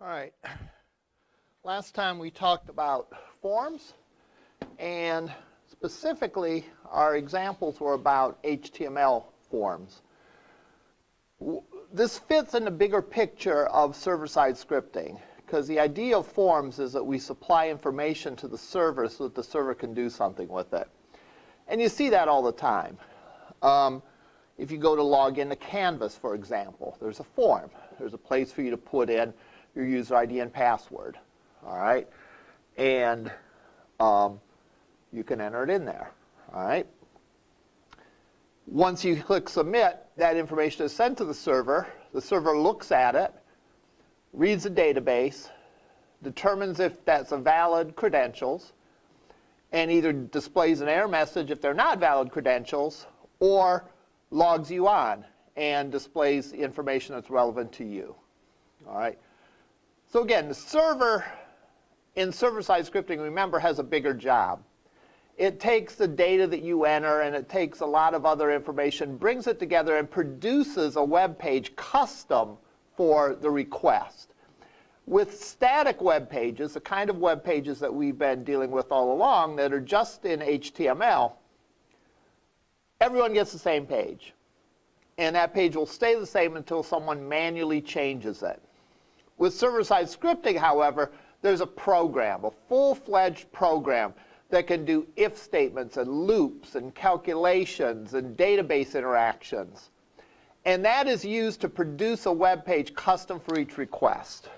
All right. Last time we talked about forms, and specifically our examples were about HTML forms. This fits in the bigger picture of server-side scripting, because the idea of forms is that we supply information to the server so that the server can do something with it. And you see that all the time. If you go to log into Canvas, for example, there's a form. There's a place for you to put in your user ID and password. All right? And you can enter it in there. All right? Once you click Submit, that information is sent to the server. The server looks at it, reads the database, determines if that's a valid credentials, and either displays an error message if they're not valid credentials, or logs you on and displays the information that's relevant to you. All right. So again, the server in server-side scripting, remember, has a bigger job. It takes the data that you enter and it takes a lot of other information, brings it together, and produces a web page custom for the request. With static web pages, the kind of web pages that we've been dealing with all along that are just in HTML, everyone gets the same page. And that page will stay the same until someone manually changes it. With server-side scripting, however, there's a program, a full-fledged program that can do if statements and loops and calculations and database interactions. And that is used to produce a web page custom for each request.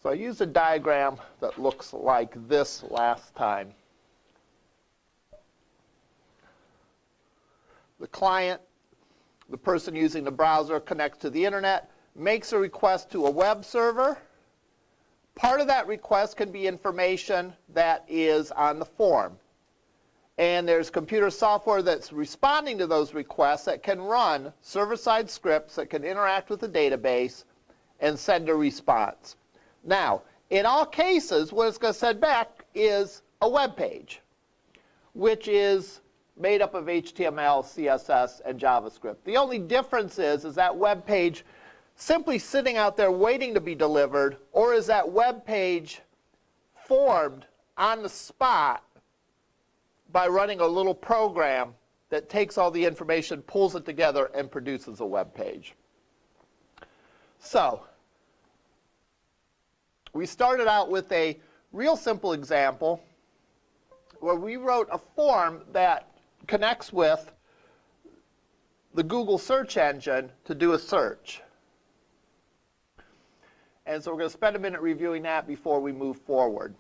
So I used a diagram that looks like this last time. The client, the person using the browser, connects to the internet, makes a request to a web server. Part of that request can be information that is on the form. And there's computer software that's responding to those requests that can run server-side scripts that can interact with the database and send a response. Now, in all cases, what it's going to send back is a web page, which is made up of HTML, CSS, and JavaScript. The only difference is that web page simply sitting out there waiting to be delivered, or is that web page formed on the spot by running a little program that takes all the information, pulls it together, and produces a web page. So we started out with a real simple example where we wrote a form that connects with the Google search engine to do a search. And so we're going to spend a minute reviewing that before we move forward.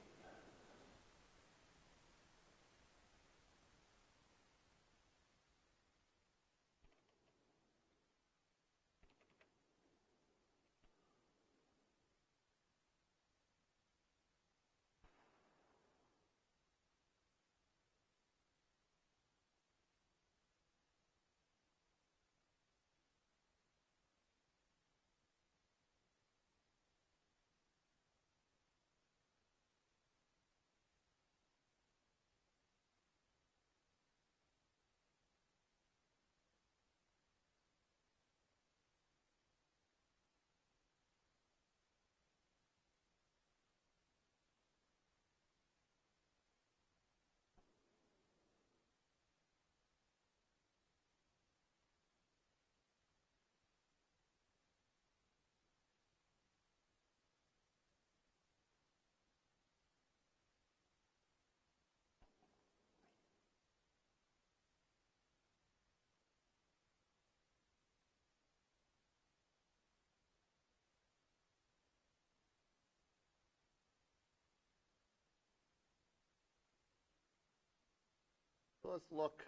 So let's look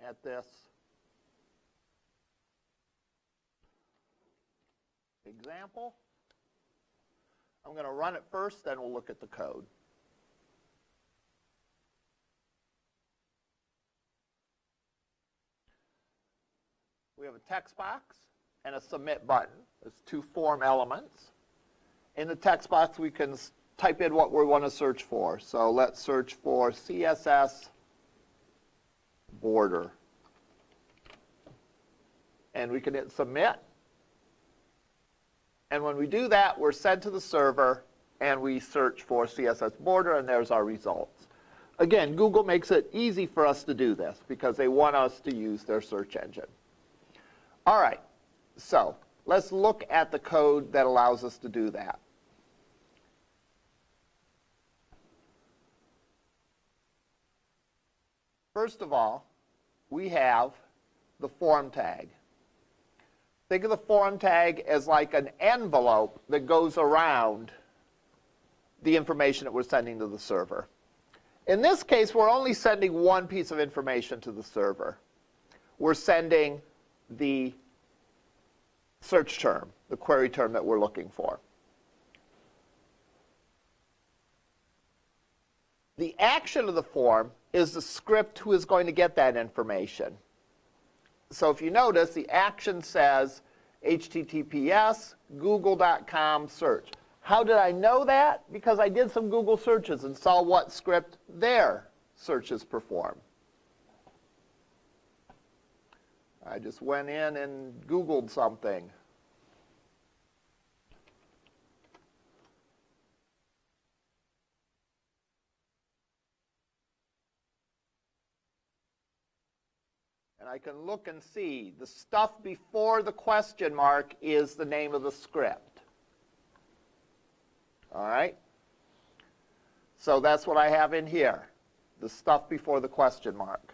at this example. I'm going to run it first, then we'll look at the code. We have a text box and a submit button. There's two form elements. In the text box, we can type in what we want to search for. So let's search for CSS border. And we can hit submit. And when we do that, we're sent to the server, and we search for CSS border, and there's our results. Again, Google makes it easy for us to do this because they want us to use their search engine. All right, so let's look at the code that allows us to do that. First of all, we have the form tag. Think of the form tag as like an envelope that goes around the information that we're sending to the server. In this case, we're only sending one piece of information to the server. We're sending the search term, the query term that we're looking for. The action of the form is the script who is going to get that information. So if you notice, the action says https google.com search. How did I know that? Because I did some Google searches and saw what script their searches perform. I just went in and Googled something. And I can look and see the stuff before the question mark is the name of the script. All right? So that's what I have in here, the stuff before the question mark.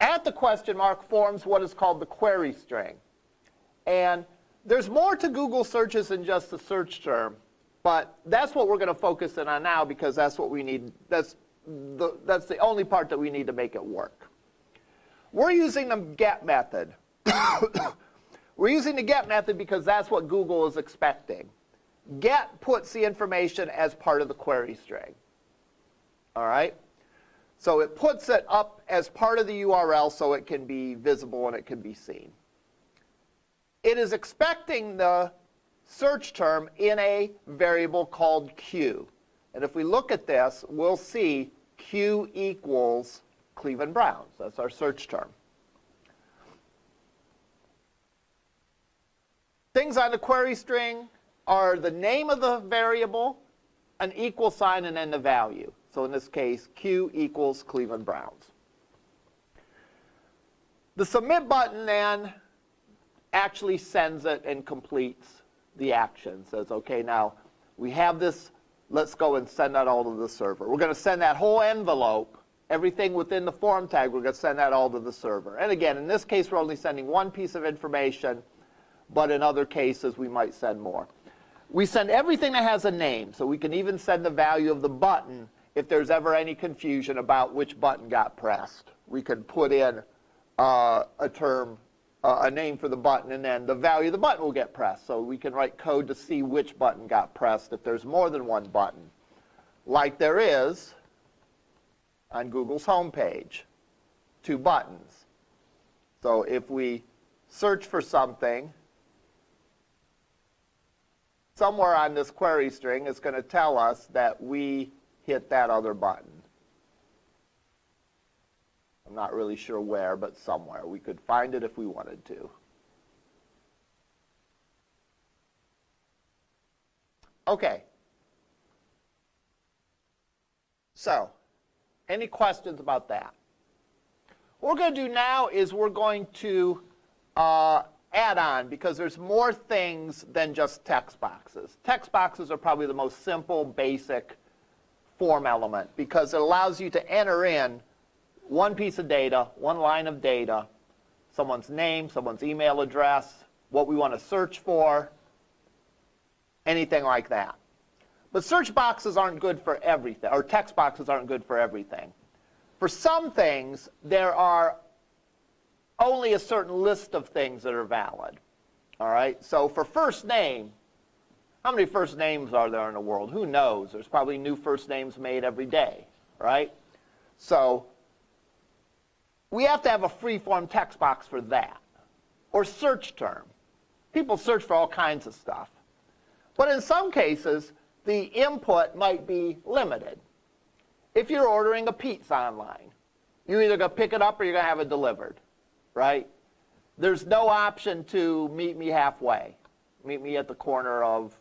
At the question mark forms what is called the query string. And there's more to Google searches than just the search term, but that's what we're going to focus in on now because that's what we need. That's the only part that we need to make it work. We're using the get method. We're using the get method because that's what Google is expecting. Get puts the information as part of the query string. All right? So it puts it up as part of the URL so it can be visible and it can be seen. It is expecting the search term in a variable called Q. And if we look at this, we'll see Q equals Cleveland Browns. That's our search term. Things on the query string are the name of the variable, an equal sign, and then the value. So in this case, Q equals Cleveland Browns. The submit button then actually sends it and completes the action. Says, okay, now we have this. Let's go and send that all to the server. We're going to send that whole envelope, everything within the form tag, we're going to send that all to the server. And again, in this case, we're only sending one piece of information, but in other cases, we might send more. We send everything that has a name, so we can even send the value of the button if there's ever any confusion about which button got pressed. We could put in a term, a name for the button, and then the value of the button will get pressed. So we can write code to see which button got pressed if there's more than one button, like there is on Google's homepage, 2 buttons. So if we search for something, somewhere on this query string, it's going to tell us that we hit that other button. I'm not really sure where, but somewhere. We could find it if we wanted to. Okay. So, any questions about that? What we're going to do now is we're going to add on, because there's more things than just text boxes. Text boxes are probably the most simple, basic form element because it allows you to enter in one piece of data, one line of data, someone's name, someone's email address, what we want to search for, anything like that. But search boxes aren't good for everything, or text boxes aren't good for everything. For some things, there are only a certain list of things that are valid. All right? So for first name, how many first names are there in the world? Who knows? There's probably new first names made every day, right? So we have to have a free-form text box for that. Or search term. People search for all kinds of stuff. But in some cases, the input might be limited. If you're ordering a pizza online, you're either going to pick it up or you're going to have it delivered, right? There's no option to meet me halfway. meet me at the corner of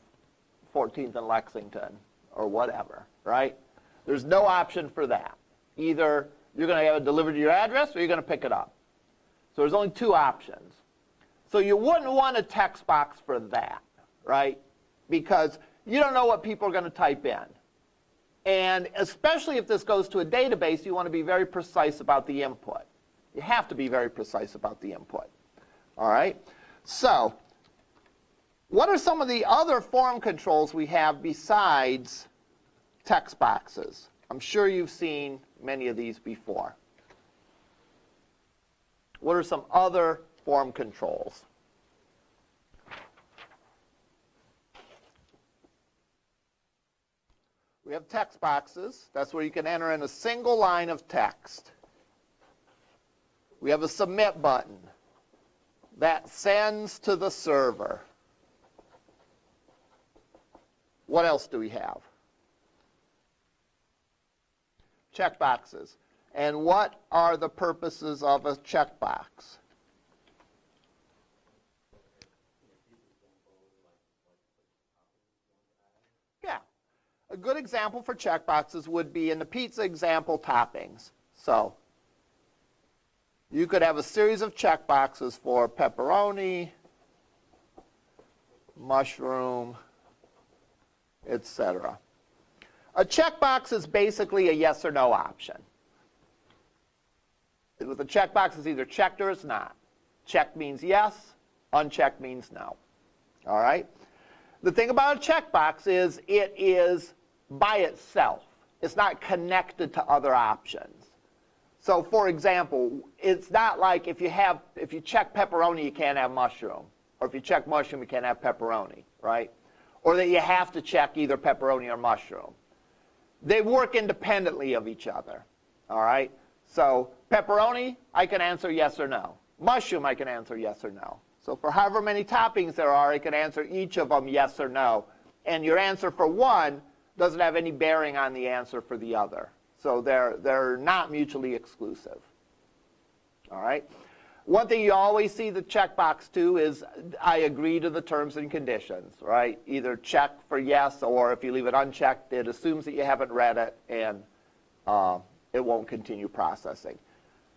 14th and Lexington, or whatever, right? There's no option for that. Either you're going to have it delivered to your address or you're going to pick it up. So there's only two options. So you wouldn't want a text box for that, right? Because you don't know what people are going to type in. And especially if this goes to a database, you want to be very precise about the input. You have to be very precise about the input. All right? So what are some of the other form controls we have besides text boxes? I'm sure you've seen many of these before. What are some other form controls? We have text boxes. That's where you can enter in a single line of text. We have a submit button. That sends to the server. What else do we have? Checkboxes. And what are the purposes of a checkbox? Yeah. A good example for checkboxes would be in the pizza example, toppings. So you could have a series of checkboxes for pepperoni, mushroom, etc. A checkbox is basically a yes or no option. With a checkbox, it's either checked or it's not. Checked means yes, unchecked means no. All right? The thing about a checkbox is it is by itself. It's not connected to other options. So, for example, it's not like if you check pepperoni, you can't have mushroom. Or if you check mushroom, you can't have pepperoni, right? Or that you have to check either pepperoni or mushroom. They work independently of each other, all right? So pepperoni, I can answer yes or no. Mushroom, I can answer yes or no. So for however many toppings there are, I can answer each of them yes or no. And your answer for one doesn't have any bearing on the answer for the other. So they're not mutually exclusive. All right? One thing you always see the checkbox to is I agree to the terms and conditions, right? Either check for yes, or if you leave it unchecked, it assumes that you haven't read it and it won't continue processing.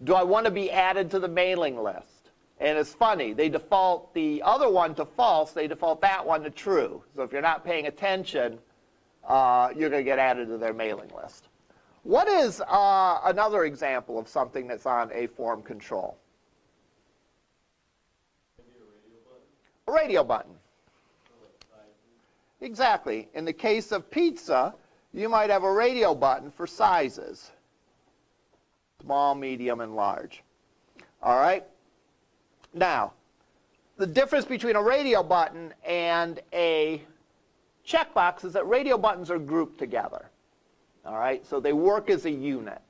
Do I want to be added to the mailing list? And it's funny, they default the other one to false, they default that one to true. So if you're not paying attention, you're going to get added to their mailing list. What is another example of something that's on a form control? A radio button. Exactly. In the case of pizza, you might have a radio button for sizes. Small, medium, and large. All right? Now, the difference between a radio button and a checkbox is that radio buttons are grouped together. All right? So they work as a unit.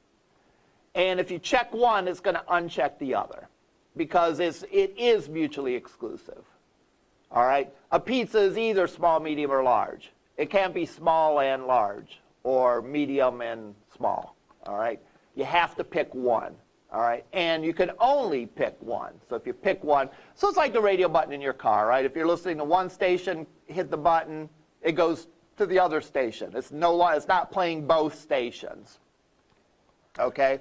And if you check one, it's going to uncheck the other because it is mutually exclusive. All right? A pizza is either small, medium, or large. It can't be small and large or medium and small. All right? You have to pick one. All right? And you can only pick one. So if you pick one, so it's like the radio button in your car, right? If you're listening to one station, hit the button, it goes to the other station. It's not playing both stations. Okay?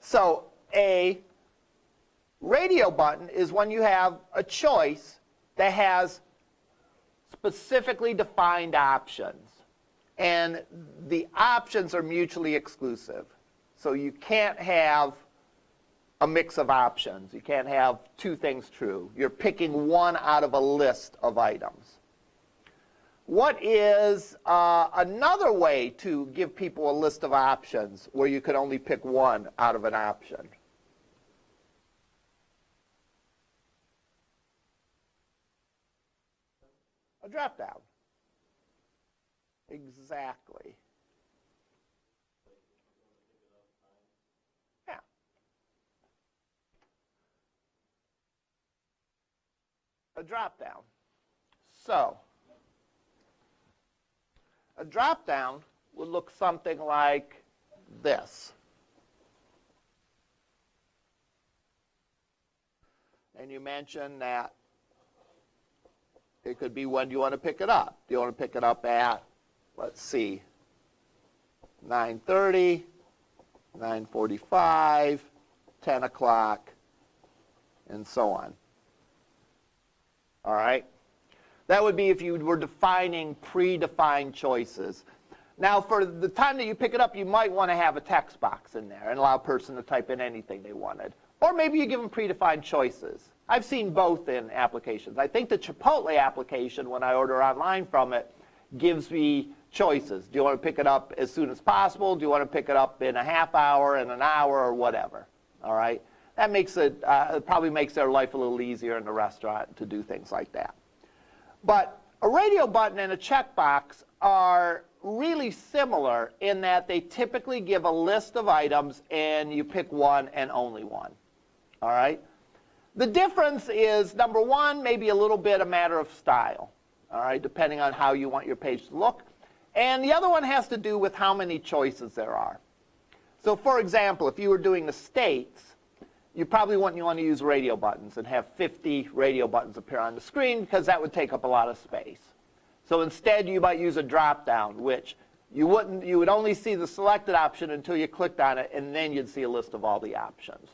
So a radio button is when you have a choice that has specifically defined options. And the options are mutually exclusive. So you can't have a mix of options. You can't have two things true. You're picking one out of a list of items. What is another way to give people a list of options where you could only pick one out of an option? A drop down. Exactly. Yeah. A drop down. So, a drop down would look something like this. And you mentioned that It could be when do you want to pick it up. Do you want to pick it up at, let's see, 9:30, 9:45, 10 o'clock, and so on. All right? That would be if you were defining predefined choices. Now, for the time that you pick it up, you might want to have a text box in there and allow a person to type in anything they wanted. Or maybe you give them predefined choices. I've seen both in applications. I think the Chipotle application, when I order online from it, gives me choices. Do you want to pick it up as soon as possible? Do you want to pick it up in a half hour, in an hour, or whatever? All right? That makes it probably makes their life a little easier in the restaurant to do things like that. But a radio button and a checkbox are really similar in that they typically give a list of items and you pick one and only one. All right? The difference is, number one, maybe a little bit a matter of style, all right, depending on how you want your page to look. And the other one has to do with how many choices there are. So, for example, if you were doing the states, you probably wouldn't want to use radio buttons and have 50 radio buttons appear on the screen because that would take up a lot of space. So instead, you might use a drop-down, which you would only see the selected option until you clicked on it, and then you'd see a list of all the options.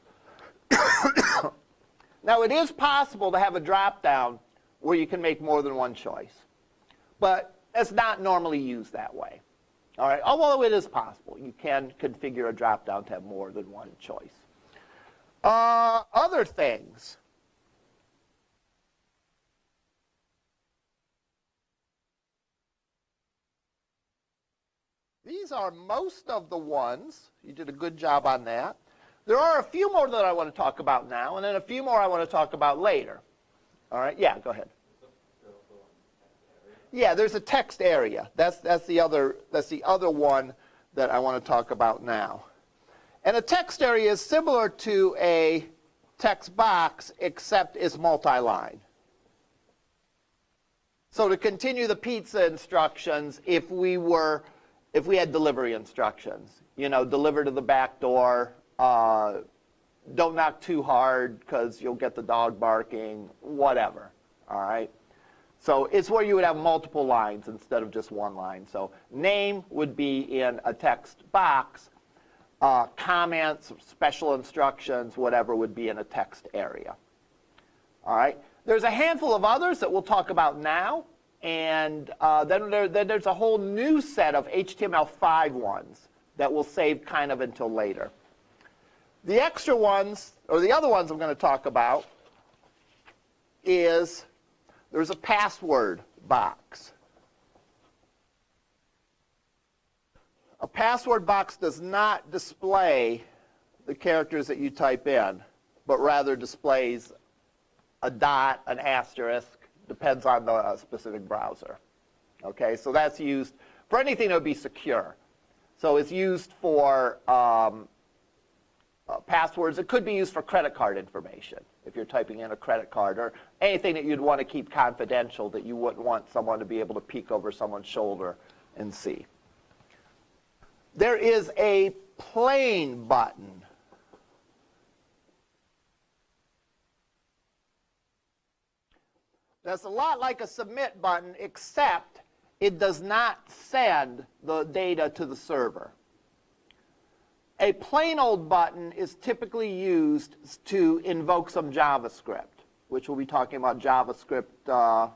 Now, it is possible to have a drop-down where you can make more than one choice, but it's not normally used that way. All right, although it is possible. You can configure a drop-down to have more than one choice. Other things. These are most of the ones. You did a good job on that. There are a few more that I want to talk about now, and then a few more I want to talk about later. All right, yeah, go ahead. Yeah, there's a text area. That's the other one that I want to talk about now. And a text area is similar to a text box, except it's multi-line. So to continue the pizza instructions, if we had delivery instructions, you know, deliver to the back door, don't knock too hard because you'll get the dog barking, whatever, all right? So it's where you would have multiple lines instead of just one line. So name would be in a text box. Comments, special instructions, whatever would be in a text area. All right? There's a handful of others that we'll talk about now. And then there's a whole new set of HTML5 ones that we'll save kind of until later. The extra ones, or the other ones I'm going to talk about, is there's a password box. A password box does not display the characters that you type in, but rather displays a dot, an asterisk, depends on the specific browser. Okay, so that's used for anything that would be secure. So it's used for passwords. It could be used for credit card information, if you're typing in a credit card, or anything that you'd want to keep confidential that you wouldn't want someone to be able to peek over someone's shoulder and see. There is a plain button. That's a lot like a submit button, except it does not send the data to the server. A plain old button is typically used to invoke some JavaScript, which we'll be talking about JavaScript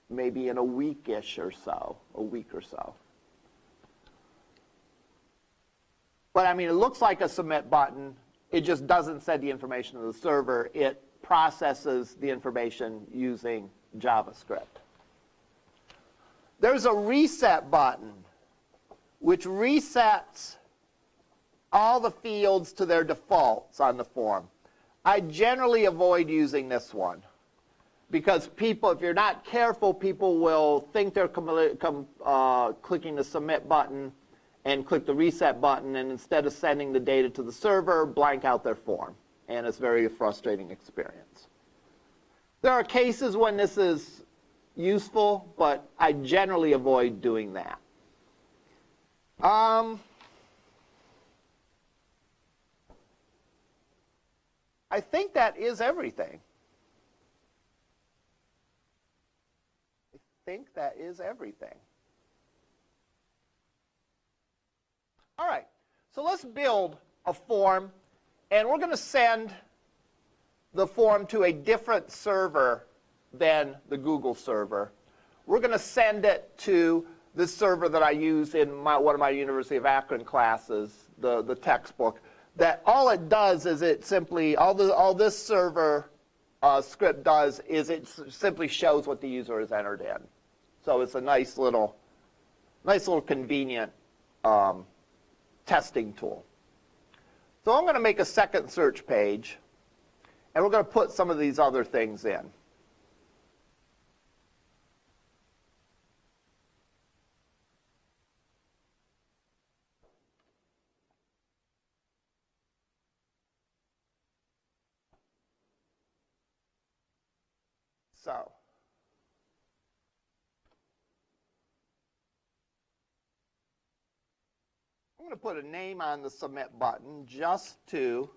maybe in a week-ish or so, a week or so. But I mean, it looks like a submit button. It just doesn't send the information to the server. It processes the information using JavaScript. There's a reset button, which resets all the fields to their defaults on the form. I generally avoid using this one because people, if you're not careful, people will think they're clicking the submit button and click the reset button, and instead of sending the data to the server, blank out their form. And it's a very frustrating experience. There are cases when this is useful, but I generally avoid doing that. I think that is everything. think that is everything. All right, so let's build a form, and we're going to send the form to a different server than the Google server. We're going to send it to the server that I use in one of my University of Akron classes, the textbook. That all it does is it simply, all this server script does is it simply shows what the user has entered in. So it's a nice little convenient testing tool. So I'm going to make a second search page, and we're going to put some of these other things in. So I'm going to put a name on the submit button just to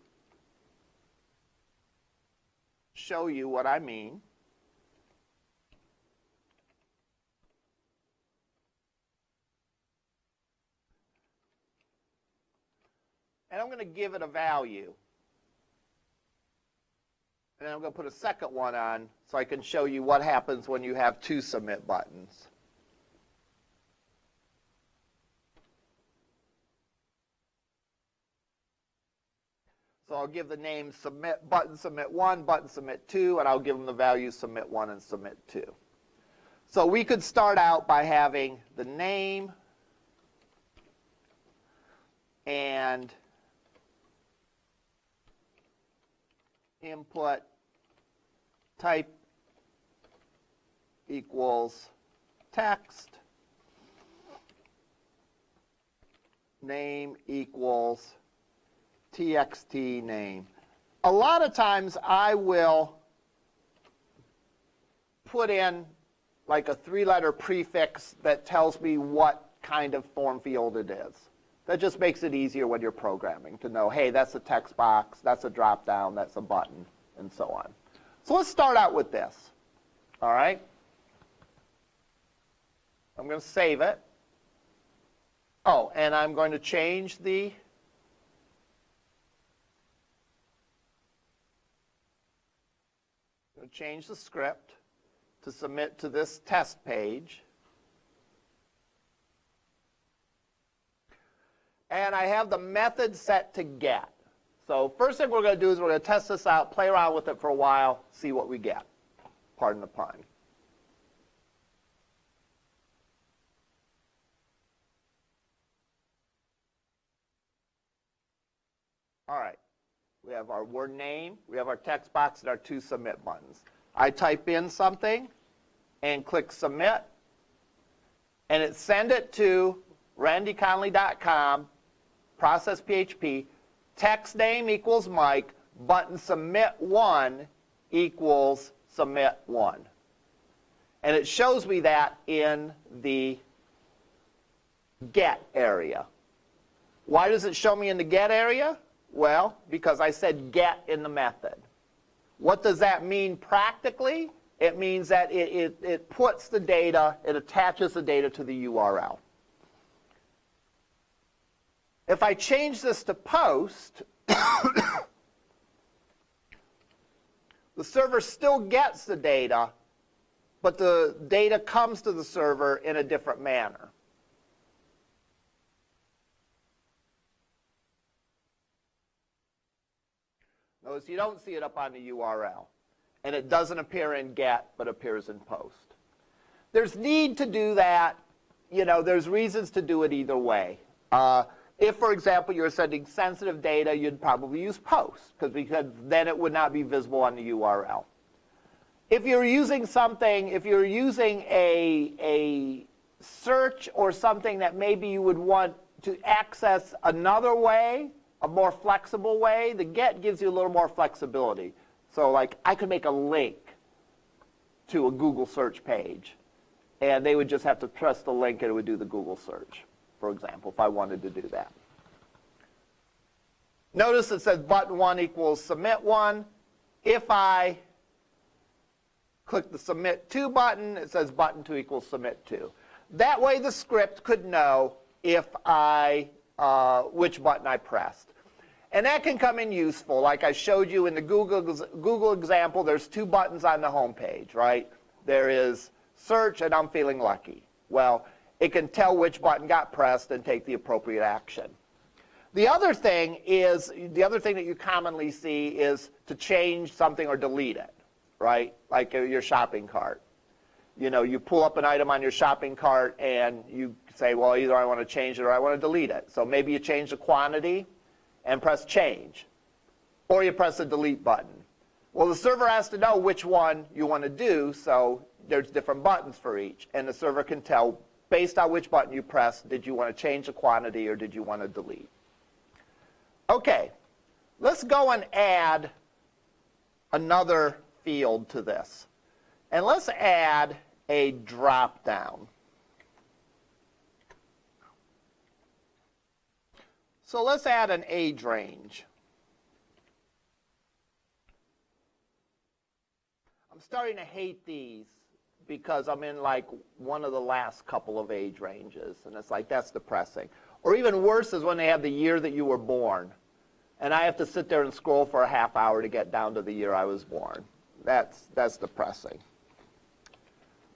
show you what I mean. And I'm going to give it a value. And then I'm going to put a second one on so I can show you what happens when you have two submit buttons. So I'll give the name submit button submit 1, button submit 2, and I'll give them the values submit 1 and submit 2. So we could start out by having the name and input type equals text, name equals txt name. A lot of times I will put in like a 3-letter prefix that tells me what kind of form field it is. That just makes it easier when you're programming to know, hey, that's a text box, that's a drop down, that's a button, and so on. So let's start out with this. All right? I'm going to save it. Oh, and I'm going to change the script to submit to this test page. And I have the method set to get. So first thing we're going to do is we're going to test this out, play around with it for a while, see what we get. Pardon the pun. All right. We have our word name, we have our text box, and our two submit buttons. I type in something and click submit, and it sends it to randyconley.com, process PHP, text name equals Mike, button submit 1 equals submit 1. And it shows me that in the get area. Why does it show me in the get area? Well, because I said get in the method. What does that mean practically? It means that it puts the data, it attaches the data to the URL. If I change this to post, the server still gets the data, but the data comes to the server in a different manner. Notice you don't see it up on the URL. And it doesn't appear in get, but appears in post. There's need to do that. You know, there's reasons to do it either way. If, for example, you're sending sensitive data, you'd probably use post, because then it would not be visible on the URL. If you're using something, if you're using a search or something that maybe you would want to access another way, a more flexible way, the get gives you a little more flexibility. So like I could make a link to a Google search page, and they would just have to press the link and it would do the Google search, for example, if I wanted to do that. Notice it says button 1 equals submit 1. If I click the Submit To button. It says button 2 equals Submit To. That way the script could know if which button I pressed. And that can come in useful. Like I showed you in the Google example, there's 2 buttons on the home page, right? There is Search and I'm Feeling Lucky. Well, it can tell which button got pressed and take the appropriate action. The other thing that you commonly see is to change something or delete it, right? Like your shopping cart. You know, you pull up an item on your shopping cart and you say, well, either I want to change it or I want to delete it. So maybe you change the quantity and press change, or you press the delete button. Well, the server has to know which one you want to do, so there's different buttons for each, and the server can tell, based on which button you press, did you want to change the quantity or did you want to delete? Okay, let's go and add another field to this. And let's add a drop down. So let's add an age range. I'm starting to hate these because I'm in like one of the last couple of age ranges, and it's like, that's depressing. Or even worse is when they have the year that you were born, and I have to sit there and scroll for a half hour to get down to the year I was born. That's depressing.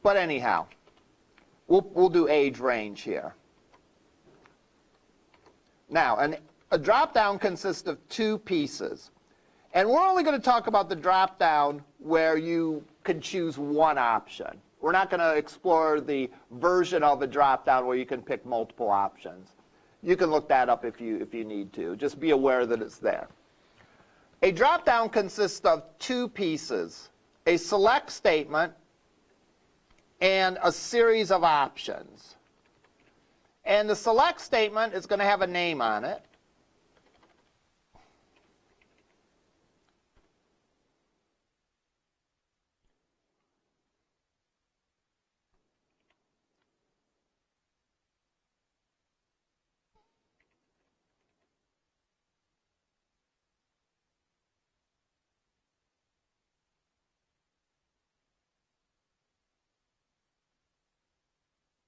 But anyhow, we'll do age range here. Now, a drop-down consists of 2 pieces. And we're only going to talk about the drop-down where you can choose one option. We're not going to explore the version of a drop-down where you can pick multiple options. You can look that up if you need to. Just be aware that it's there. A drop-down consists of 2 pieces, a select statement and a series of options. And the select statement is going to have a name on it.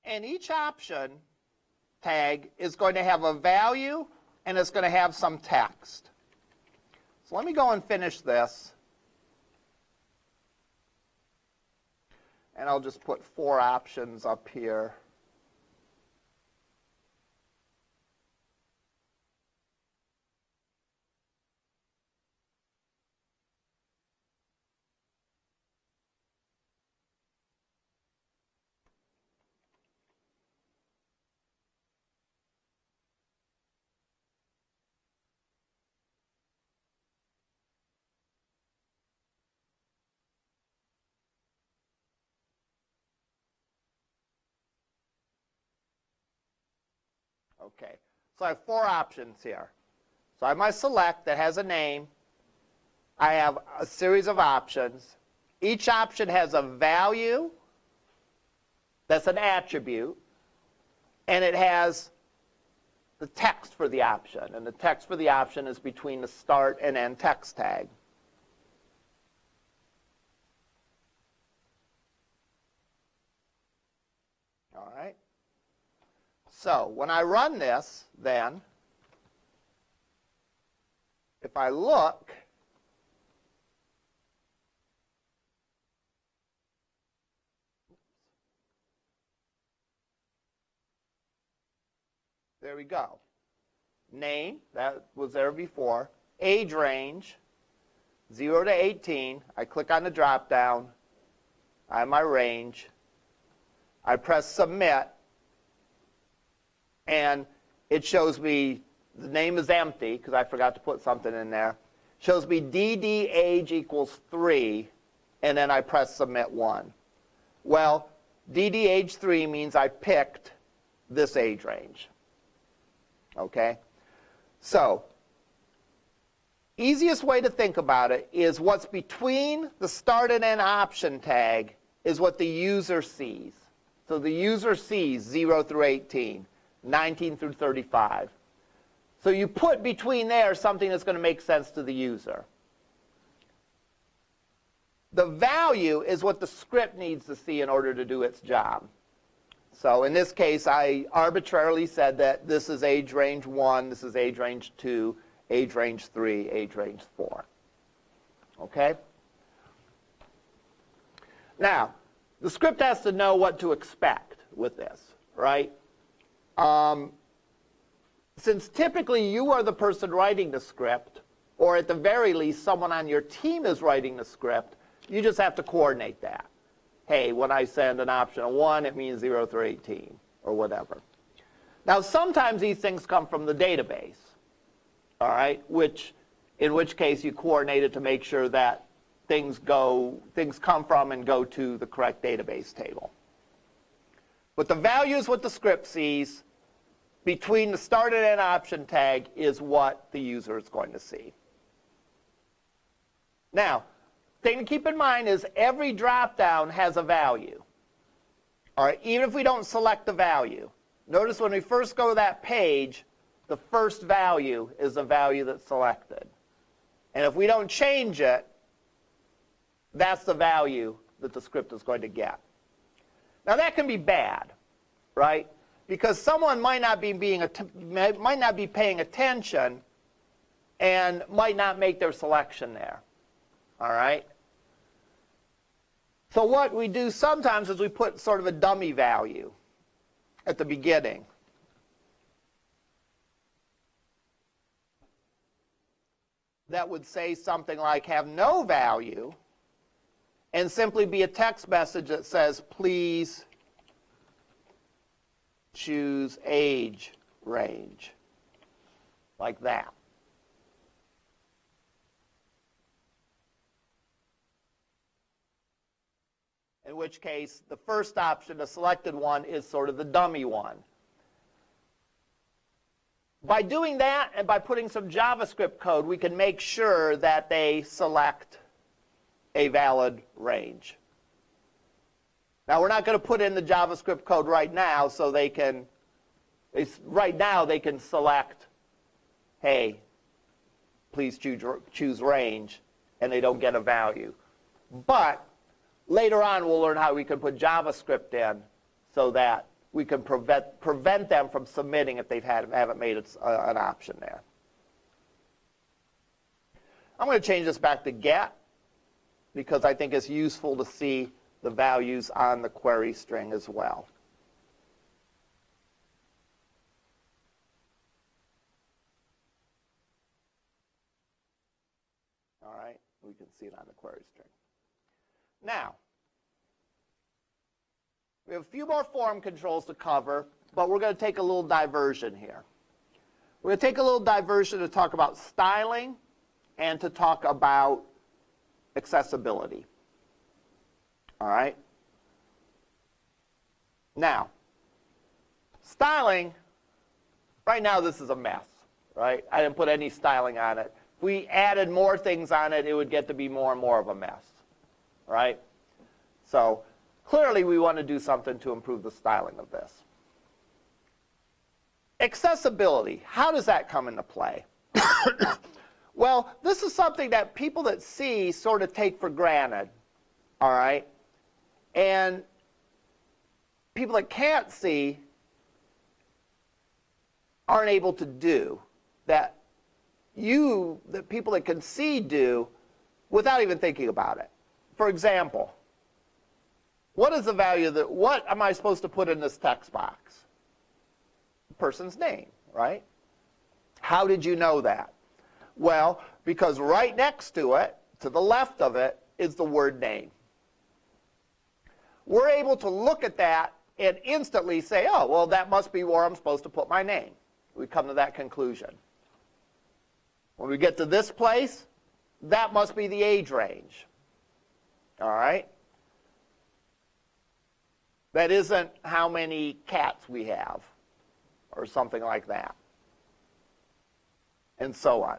And each option tag is going to have a value and it's going to have some text. So let me go and finish this. And I'll just put 4 options up here. Okay, so I have 4 options here. So I have my select that has a name. I have a series of options. Each option has a value that's an attribute, and it has the text for the option. And the text for the option is between the start and end text tag. All right. So when I run this, then, if I look, there we go. Name, that was there before. Age range, 0 to 18. I click on the drop down. I have my range. I press submit. And it shows me the name is empty because I forgot to put something in there. Shows me DD age equals 3, and then I press submit 1. Well, DD age 3 means I picked this age range. Okay? So, easiest way to think about it is what's between the start and end option tag is what the user sees. So the user sees 0 through 18. 19 through 35. So you put between there something that's going to make sense to the user. The value is what the script needs to see in order to do its job. So in this case, I arbitrarily said that this is age range 1, this is age range 2, age range 3, age range 4. Okay? Now, the script has to know what to expect with this, right? Since typically you are the person writing the script, or at the very least someone on your team is writing the script, you just have to coordinate that. Hey, when I send an optional 1, it means 0 through 18, or whatever. Now, sometimes these things come from the database, all right, in which case you coordinate it to make sure that things come from and go to the correct database table. But the value is what the script sees. Between the start and end option tag is what the user is going to see. Now, thing to keep in mind is every drop-down has a value. All right, even if we don't select the value. Notice when we first go to that page, the first value is the value that's selected. And if we don't change it, that's the value that the script is going to get. Now that can be bad, right? Because someone might not be paying attention and might not make their selection there. All right? So what we do sometimes is we put sort of a dummy value at the beginning. That would say something like have no value and simply be a text message that says, please choose age range, like that. In which case, the first option, the selected one, is sort of the dummy one. By doing that and by putting some JavaScript code, we can make sure that they select a valid range. Now, we're not going to put in the JavaScript code right now, so right now they can select, hey, please choose range, and they don't get a value. But later on, we'll learn how we can put JavaScript in so that we can prevent them from submitting if they haven't made an option there. I'm going to change this back to get because I think it's useful to see the values on the query string as well. All right, we can see it on the query string. Now, we have a few more form controls to cover, but we're going to take a little diversion here. We're going to take a little diversion to talk about styling and to talk about accessibility. All right? Now, styling, right now this is a mess, right? I didn't put any styling on it. If we added more things on it, it would get to be more and more of a mess, right? So clearly we want to do something to improve the styling of this. Accessibility, how does that come into play? Well, this is something that people that see sort of take for granted, all right? And people that can't see aren't able to do, that people that can see do without even thinking about it. For example, what is the value what am I supposed to put in this text box? The person's name, right? How did you know that? Well, because right next to it, to the left of it, is the word name. We're able to look at that and instantly say, oh, well, that must be where I'm supposed to put my name. We come to that conclusion. When we get to this place, that must be the age range. All right? That isn't how many cats we have, or something like that, and so on.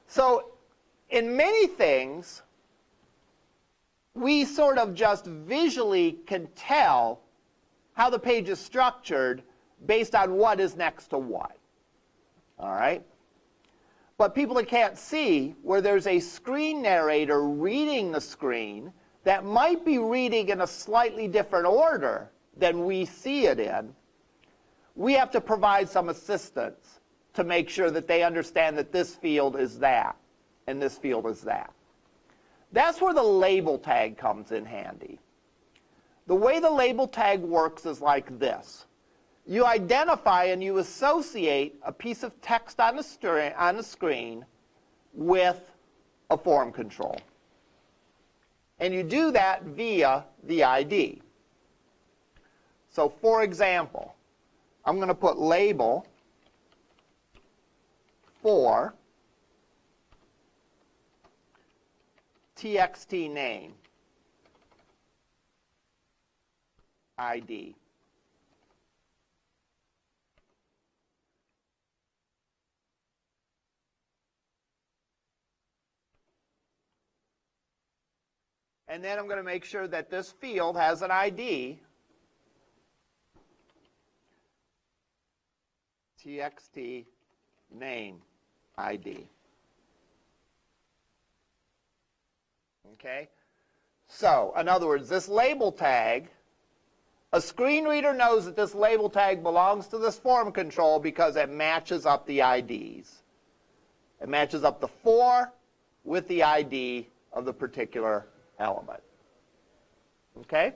So in many things, we sort of just visually can tell how the page is structured based on what is next to what. All right? But people that can't see, where there's a screen narrator reading the screen that might be reading in a slightly different order than we see it in, we have to provide some assistance to make sure that they understand that this field is that and this field is that. That's where the label tag comes in handy. The way the label tag works is like this. You identify and you associate a piece of text on the screen with a form control. And you do that via the ID. So for example, I'm going to put label for txt name ID. And then I'm going to make sure that this field has an ID, txt name ID. Okay? So, in other words, this label tag, a screen reader knows that this label tag belongs to this form control because it matches up the IDs. It matches up the for with the ID of the particular element. Okay?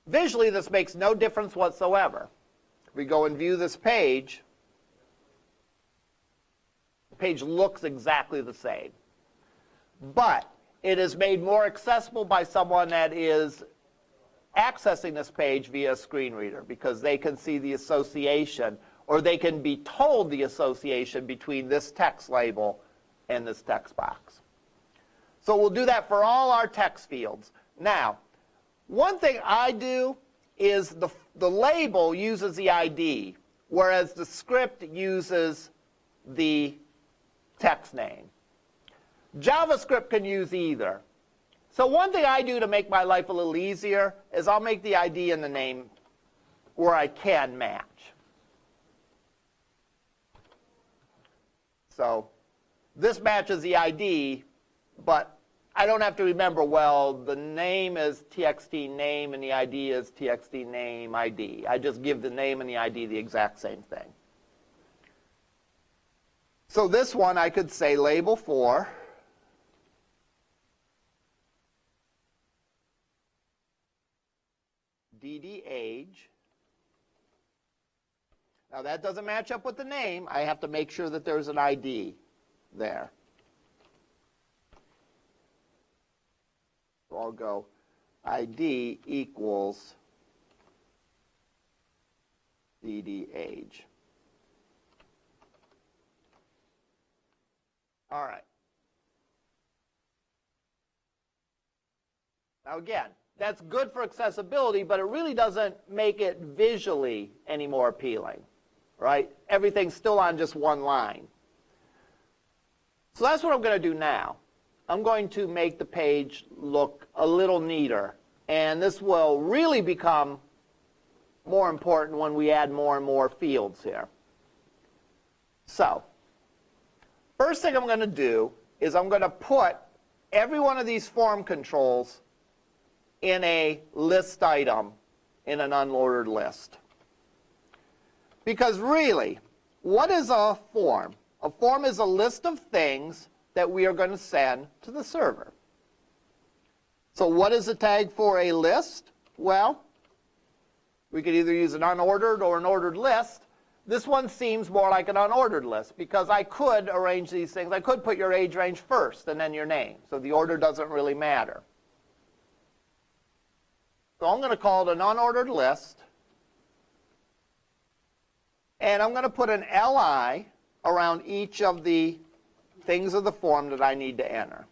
Visually, this makes no difference whatsoever. If we go and view this page, the page looks exactly the same. But it is made more accessible by someone that is accessing this page via a screen reader because they can see the association, or they can be told the association between this text label and this text box. So we'll do that for all our text fields. Now, one thing I do is the label uses the ID, whereas the script uses the text name. JavaScript can use either. So one thing I do to make my life a little easier is I'll make the ID and the name where I can match. So this matches the ID, but I don't have to remember, well, the name is txt name and the ID is txt name ID. I just give the name and the ID the exact same thing. So this one I could say label for dd age. Now that doesn't match up with the name. I have to make sure that there's an ID there. So I'll go ID equals dd age. All right. Now again, that's good for accessibility, but it really doesn't make it visually any more appealing, right? Everything's still on just one line. So that's what I'm going to do now. I'm going to make the page look a little neater, and this will really become more important when we add more and more fields here. So, first thing I'm going to do is I'm going to put every one of these form controls in a list item in an unordered list. Because really, what is a form? A form is a list of things that we are going to send to the server. So what is the tag for a list? Well, we could either use an unordered or an ordered list. This one seems more like an unordered list because I could arrange these things. I could put your age range first and then your name. So the order doesn't really matter. So I'm going to call it an unordered list. And I'm going to put an LI around each of the things of the form that I need to enter.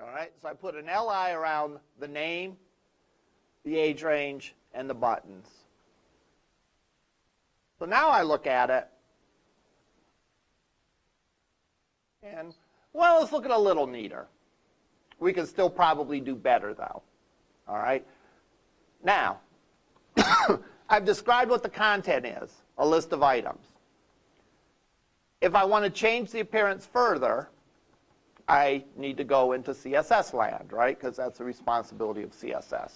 All right, so I put an LI around the name, the age range, and the buttons. So now I look at it, and, well, it's looking a little neater. We can still probably do better, though. All right? Now, I've described what the content is, a list of items. If I want to change the appearance further, I need to go into CSS land, right? Because that's the responsibility of CSS.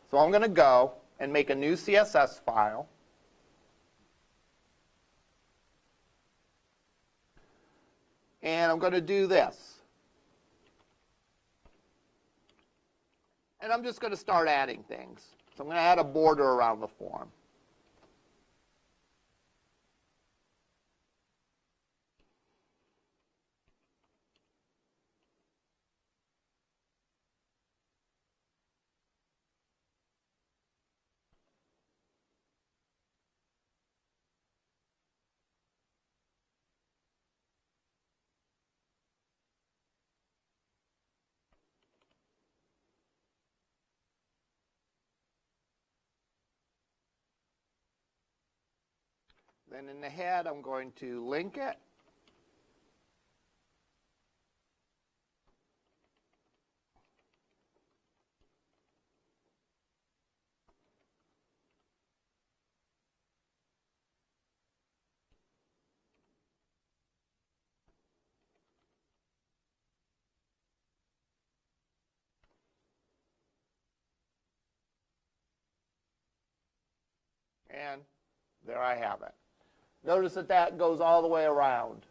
So I'm going to go and make a new CSS file. And I'm going to do this. And I'm just going to start adding things. So I'm going to add a border around the form. Then in the head, I'm going to link it. And there I have it. Notice that that goes all the way around.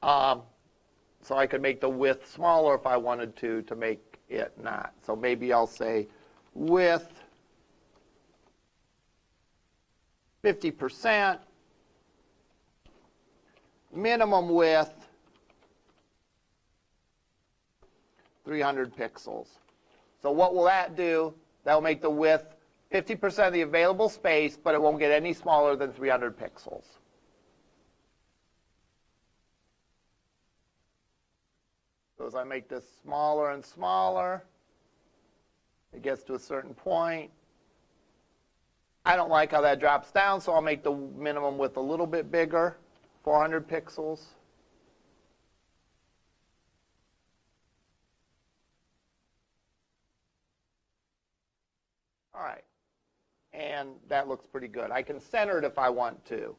So I could make the width smaller if I wanted to make it not. So maybe I'll say width 50%, minimum width 300 pixels. So what will that do? That will make the width 50% of the available space, but it won't get any smaller than 300 pixels. So as I make this smaller and smaller, it gets to a certain point. I don't like how that drops down, so I'll make the minimum width a little bit bigger, 400 pixels. All right. And that looks pretty good. I can center it if I want to.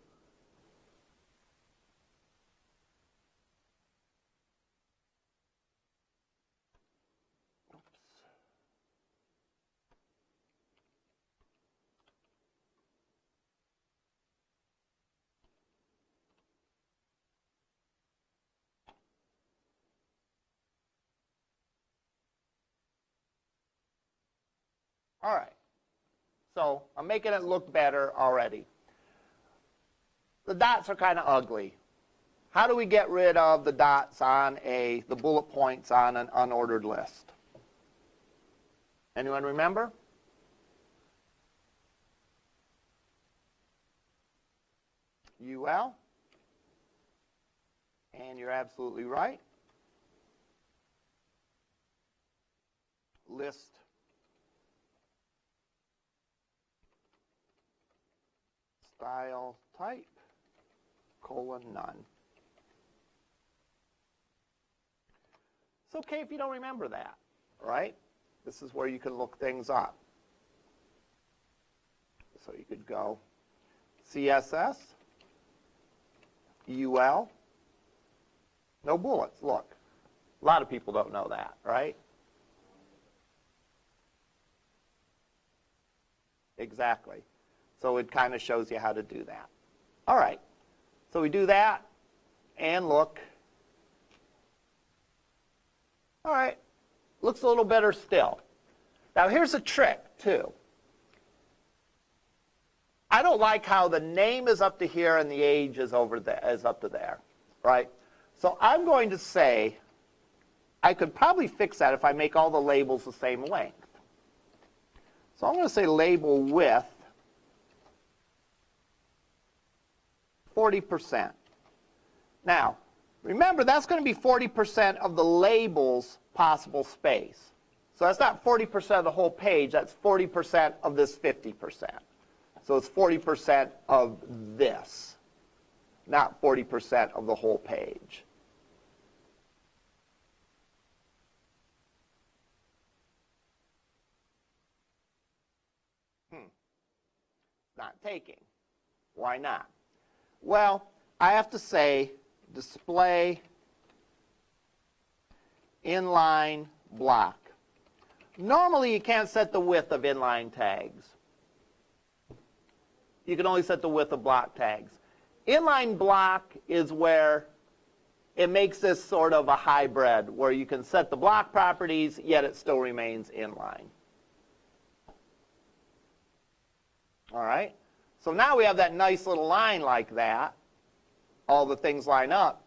All right. So I'm making it look better already. The dots are kind of ugly. How do we get rid of the dots on the bullet points on an unordered list? Anyone remember? UL. And you're absolutely right. List style type, :none. It's okay if you don't remember that, right? This is where you can look things up. So you could go CSS, UL, no bullets. Look, a lot of people don't know that, right? Exactly. So it kind of shows you how to do that. All right. So we do that, and look. All right. Looks a little better still. Now here's a trick, too. I don't like how the name is up to here and the age is over there, is up to there, right? So I'm going to say, I could probably fix that if I make all the labels the same length. So I'm going to say label width 40%. Now, remember, that's going to be 40% of the labels possible space. So that's not 40% of the whole page, that's 40% of this 50%. So it's 40% of this, not 40% of the whole page. Not taking. Why not? Well, I have to say display inline block. Normally you can't set the width of inline tags. You can only set the width of block tags. Inline block is where it makes this sort of a hybrid, where you can set the block properties, yet it still remains inline. All right? So now we have that nice little line like that. All the things line up.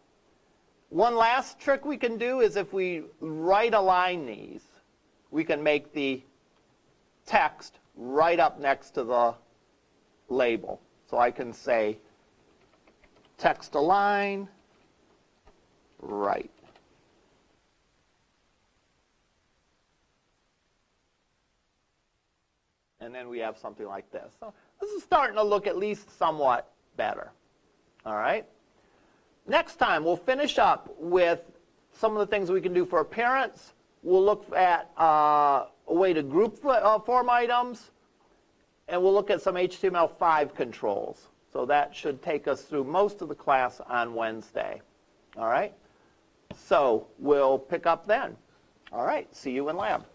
One last trick we can do is if we right align these, we can make the text right up next to the label. So I can say text align right. And then we have something like this. So this is starting to look at least somewhat better. All right? Next time, we'll finish up with some of the things we can do for appearance. We'll look at a way to group form items, and we'll look at some HTML5 controls. So that should take us through most of the class on Wednesday. All right? So we'll pick up then. All right, see you in lab.